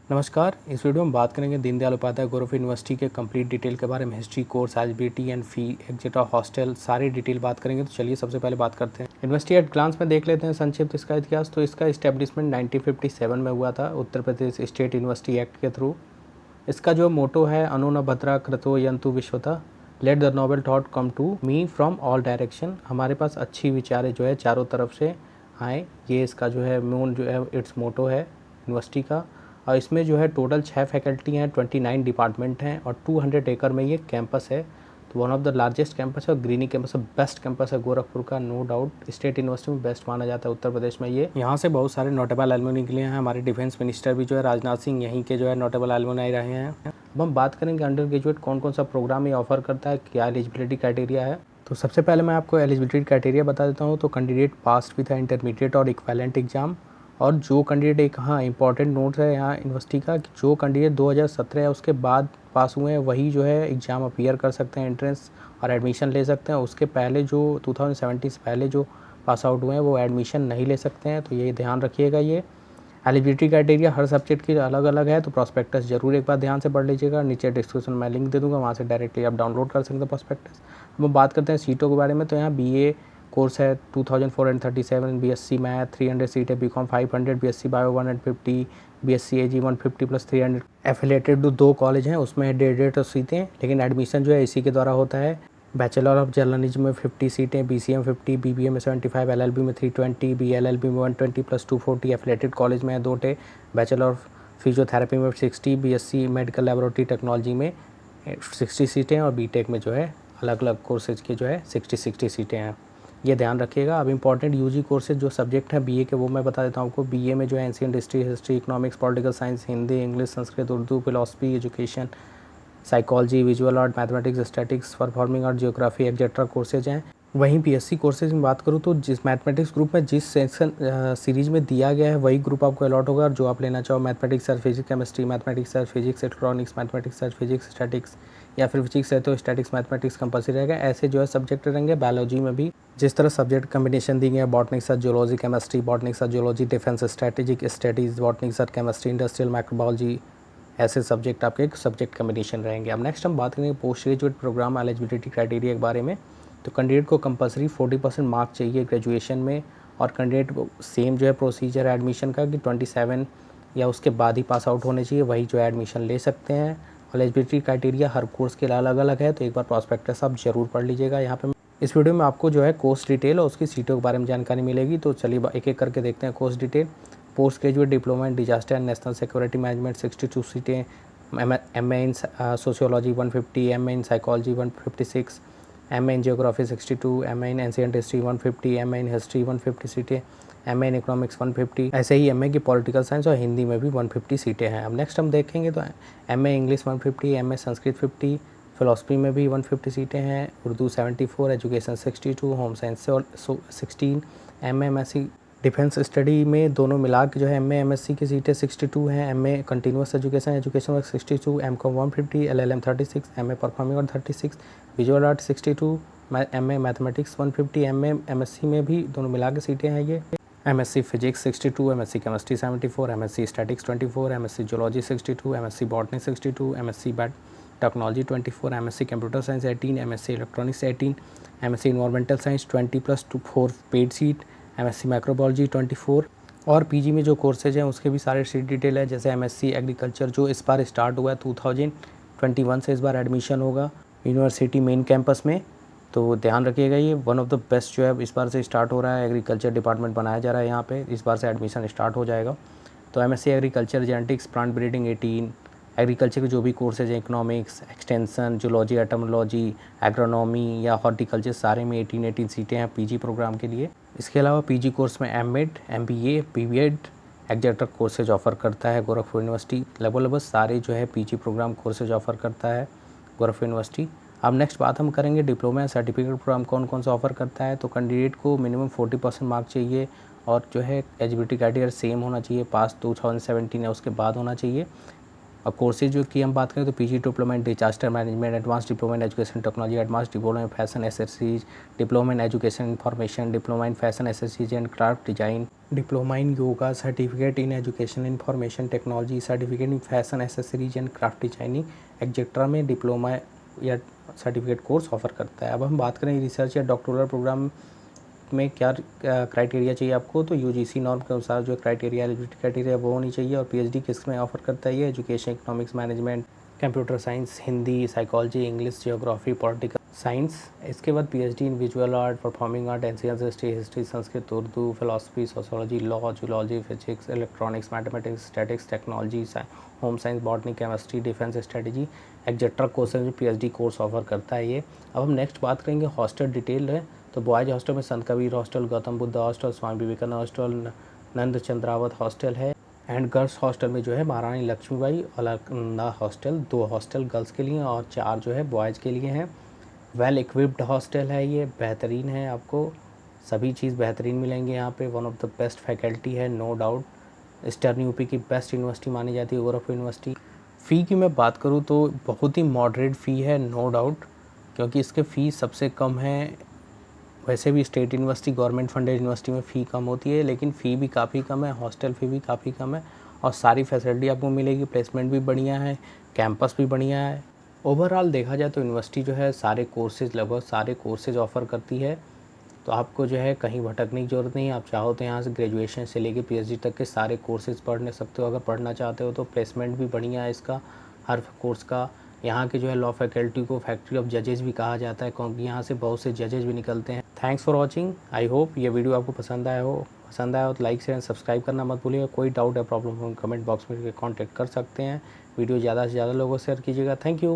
नमस्कार। इस वीडियो में बात करेंगे दीनदयाल उपाध्याय गोरखपुर यूनिवर्सिटी के कंप्लीट डिटेल के बारे में। History course, eligibility and fee, etcetera, hostel, सारी डिटेल बात करेंगे। तो चलिए सबसे पहले बात करते हैं यूनिवर्सिटी एट ग्लांस में देख लेते हैं संक्षिप्त इसका इतिहास। तो इसका इस्टेब्लिशमेंट 1957 में हुआ था Uttar Pradesh state university act के थ्रू। इसका जो मोटो है अनु भद्रा कृतो यंतु विश्वता, let the noble thought come to me from all direction. हमारे पास अच्छी विचारें जो है चारों तरफ से आए, ये इसका जो है मूल जो है इट्स मोटो है यूनिवर्सिटी का। और इसमें जो है टोटल 6 फैकल्टी हैं, 29 डिपार्टमेंट हैं और 200 एकड़ में ये कैंपस है। तो one of the largest campus है और ग्रीनी कैंपस है, बेस्ट कैंपस है गोरखपुर का, नो डाउट। स्टेट यूनिवर्सिटी में बेस्ट माना जाता है उत्तर प्रदेश में ये। यहाँ से बहुत सारे नोटेबल एलुमनी निकले हैं। हमारे डिफेंस मिनिस्टर भी जो है राजनाथ सिंह यहीं के जो है नोटेबल एलुमनी रहे हैं। अब हम बात करेंगे अंडर ग्रेजुएट कौन कौन सा प्रोग्राम ये ऑफर करता है, क्या एलिजिबिलिटी क्राइटेरिया है। तो सबसे पहले मैं आपको एलिजिबिलिटी क्राइटेरिया बता देता हूँ। तो कैंडिडेट पास विद इंटरमीडिएट और इक्विवेलेंट एग्जाम। और जो कैंडिडेट एक इंपॉर्टेंट नोट है यहाँ यूनिवर्सिटी का कि जो कैंडिडेट 2017 या उसके बाद पास हुए हैं वही जो है एग्ज़ाम अपीयर कर सकते हैं, एंट्रेंस और एडमिशन ले सकते हैं। उसके पहले जो 2017 से पहले जो पास आउट हुए हैं वो एडमिशन नहीं ले सकते हैं। तो ये ध्यान रखिएगा। ये एलिजिबिलिटी क्राइटेरिया हर सब्जेक्ट की अलग अलग है, तो प्रॉस्पेक्टस जरूर एक बार ध्यान से पढ़ लीजिएगा। नीचे डिस्क्रिप्शन में लिंक दे दूँगा, वहाँ से डायरेक्टली आप डाउनलोड कर सकते हैं प्रॉस्पेक्टस। हम बात करते हैं सीटों के बारे में। तो यहाँ BA कोर्स है 2437, BSc मैथ 300 सीट है, BCom 500, BSc bio 150, BSc AG 150 plus 300। Affiliated to 2 college हैं, उसमें 150 सीटें, लेकिन एडमिशन जो है इसी के द्वारा होता है। बैचलर ऑफ जर्नलिज्म में 50 सीटें, BCM 50, BBA में 75, LLB में 320, BLLB में 120 प्लस 240। एफिलेटेड कॉलेज में है 2 बैचलर ऑफ फिजियोथेरेपी में 60, BSc मेडिकल लेबोरेटरी टेक्नोलॉजी में 60 सीटें और BTech में जो है अलग अलग कोर्सेज के जो है 60 सीटें हैं। ये ध्यान रखिएगा। अब इंपॉर्टेंट UG कोर्सेज जो सब्जेक्ट हैं BA के वो मैं बता देता हूँ आपको। BA में जो है ancient history, economics, political science, Hindi, English, Sanskrit, Urdu, philosophy, education, psychology, visual art, mathematics, statics, performing art, geography, etcetera courses हैं। वहीं PSC कोर्सेज में बात करूँ तो जिस मैथमेटिक्स ग्रुप में जिस सेक्शन सीरीज में दिया गया है वही ग्रुप आपको अलॉट होगा। और जो आप लेना चाहो मैथमेटिक्स और फिजिक्स केमिस्ट्री, मैथमेटिक्स और फिजिक्स इलेक्ट्रॉनिक्स, मैथमेटिक्स और फिजिक्स स्टैटिक्स, या फिर फिजिक्स है तो स्टैटिक्स मैथमेटिक्स कंपल्सरी रहेगा। ऐसे जो है सब्जेक्ट रहेंगे। बायोलॉजी में भी जिस तरह सब्जेक्ट कम्बिनेशन दी गई है, botanic sir zoology chemistry, botanic sir zoology defence strategic studies, botanic sir chemistry industrial microbiology, ऐसे सब्जेक्ट आपके एक सब्जेक्ट कम्बिनेशन रहेंगे। अब नेक्स्ट हम बात करेंगे post graduate program eligibility criteria के बारे में। तो कैंडिडेट को कंपलसरी 40% मार्क चाहिए ग्रेजुएशन में, और कैंडिडेट को सेम जो है प्रोसीजर एडमिशन का कि 27 या उसके बाद ही पास आउट होने चाहिए, वही जो है एडमिशन ले सकते हैं। एलिजिबिलिटी क्राइटेरिया हर कोर्स के अलग अलग है, तो एक बार प्रॉस्पेक्टस आप जरूर पढ़ लीजिएगा। यहाँ पे इस वीडियो में आपको जो है कोर्स डिटेल और उसकी सीटों के बारे में जानकारी मिलेगी। तो चलिए एक एक करके देखते हैं course detail. Post graduate diploma in disaster and national security management 62 सीटें, MA in sociology 150, MA in psychology 156, MA in geography 62, MA in ancient history 150, MA in history 150 सीटें, MA इन इकोनॉमिक्स 150। ऐसे ही MA की political science और हिंदी में भी 150 सीटें हैं। अब नेक्स्ट हम देखेंगे तो MA English 150, MA Sanskrit 50, philosophy में भी 150 सीटें हैं, Urdu 74, education 62, home science 16, MA MSc defence study में दोनों मिला के जो है MA MSc की सीटें 62 हैं, MA continuous education work 62, MCOM 150, LLM 36, MA performing art 36, visual art 62, MA mathematics 150, MA MSc में भी दोनों मिला के सीटें हैं ये। MSc physics 62, MSc chemistry 74, MSc statics 24, MSc zoology 62, MSc botany 62, MSc technology 24, MSc computer science 18, MSc electronics 18, MSc environmental science 20 plus 4 paid seat, MSc microbiology 24। और PG में जो कोर्सेज हैं उसके भी सारे सीट डिटेल है। जैसे MSc एग्रीकल्चर जो इस बार स्टार्ट हुआ है 2021 से इस बार एडमिशन होगा यूनिवर्सिटी मेन कैंपस में। तो ध्यान रखिएगा, ये वन ऑफ द बेस्ट जो है इस बार से स्टार्ट हो रहा है। एग्रीकल्चर डिपार्टमेंट बनाया जा रहा है यहाँ पे, इस बार से एडमिशन स्टार्ट हो जाएगा। तो MSc agriculture, genetics, plant breeding 18, agriculture के जो भी कोर्सेज हैं economics, extension, zoology, etymology, agronomy या हॉर्टिकल्चर, सारे में 18 सीटें हैं PG प्रोग्राम के लिए। इसके अलावा PG कोर्स में MMed, MBA, BBed, एग्जेक्टर कोर्सेज ऑफर करता है गोरखपुर यूनिवर्सिटी। लगभग सारे जो है PG प्रोग्राम कोर्सेज ऑफर करता है गोरखपुर यूनिवर्सिटी। अब नेक्स्ट बात हम करेंगे डिप्लोमा या सर्टिफिकेट प्रोग्राम कौन कौन सा ऑफर करता है। तो कैंडिडेट को मिनिमम 40% मार्क चाहिए, और जो है एलिजिबिलिटी क्राइटेरिया सेम होना चाहिए, पास 2017 या उसके बाद होना चाहिए। और कोर्सेज जो की हम बात करें तो PG diploma in disaster management, advance diploma in education technology, advance diploma in fashion accessories, diploma in education information, diploma in fashion accessories and craft design, diploma in yoga, certificate in education information technology, certificate in fashion accessories and craft designing etcetera में diploma या certificate course offer करता है। अब हम बात करें research या doctoral programme में क्या क्राइटेरिया चाहिए आपको, तो यूजीसी नॉर्म के अनुसार जो क्राइटेरिया एलिजिबिलिटी क्राइटेरिया वो होनी चाहिए। और पीएचडी किस में ऑफर करता है ये, education, economics, management, computer science, Hindi, psychology, English, geography, political science. इसके बाद PhD in visual art, performing art, ancient history, Sanskrit, Urdu, philosophy, sociology, law, zoology, physics, electronics, mathematics, statics, technology, home science, botany, chemistry, defence strategy etcetera courses में PhD course offer करता है ये। अब हम next बात करेंगे हॉस्टल डिटेल है। तो बॉयज़ हॉस्टल में Sant Kabir hostel, Gautam Buddha hostel, Swami Vivekananda hostel, Nand Chandrawat hostel है। एंड गर्ल्स हॉस्टल में जो है Maharani Laxmibai Alaknanda hostel, 2 hostel girls के लिए और 4 जो है बॉयज़ के लिए हैं। वेल इक्विप्ड हॉस्टल है ये, बेहतरीन है, आपको सभी चीज़ बेहतरीन मिलेंगे यहाँ पे। One of the best faculty है नो डाउट। ईस्टर्न यूपी की बेस्ट यूनिवर्सिटी मानी जाती है गोरखपुर यूनिवर्सिटी। फ़ी की मैं बात करूँ तो बहुत ही मॉडरेट फ़ी है नो डाउट, क्योंकि इसके फ़ीस सबसे कम है। वैसे भी state university, government funded university में फ़ी कम होती है, लेकिन फ़ी भी काफ़ी कम है, हॉस्टल फ़ी भी काफ़ी कम है और सारी फैसिलिटी आपको मिलेगी। प्लेसमेंट भी बढ़िया है, कैंपस भी बढ़िया है। ओवरऑल देखा जाए तो यूनिवर्सिटी जो है सारे कोर्सेज़, लगभग सारे कोर्सेज़ ऑफ़र करती है, तो आपको जो है कहीं भटकने की ज़रूरत नहीं है। आप चाहो तो यहाँ से ग्रेजुएशन से लेके पीएचडी तक के सारे कोर्सेज़ पढ़ सकते हो। अगर पढ़ना चाहते हो तो प्लेसमेंट भी बढ़िया है इसका, हर कोर्स का। यहाँ के जो है लॉ फैकल्टी को फैक्ट्री ऑफ जजेस भी कहा जाता है, क्योंकि यहाँ से बहुत से जजेस भी निकलते हैं। Thanks for watching. I hope ये वीडियो आपको पसंद आया हो तो लाइक शेयर सब्सक्राइब करना मत भूलिएगा। कोई डाउट या प्रॉब्लम हो कमेंट बॉक्स में कॉन्टैक्ट कर सकते हैं। वीडियो ज़्यादा से ज़्यादा लोगों को शेयर कीजिएगा। Thank you.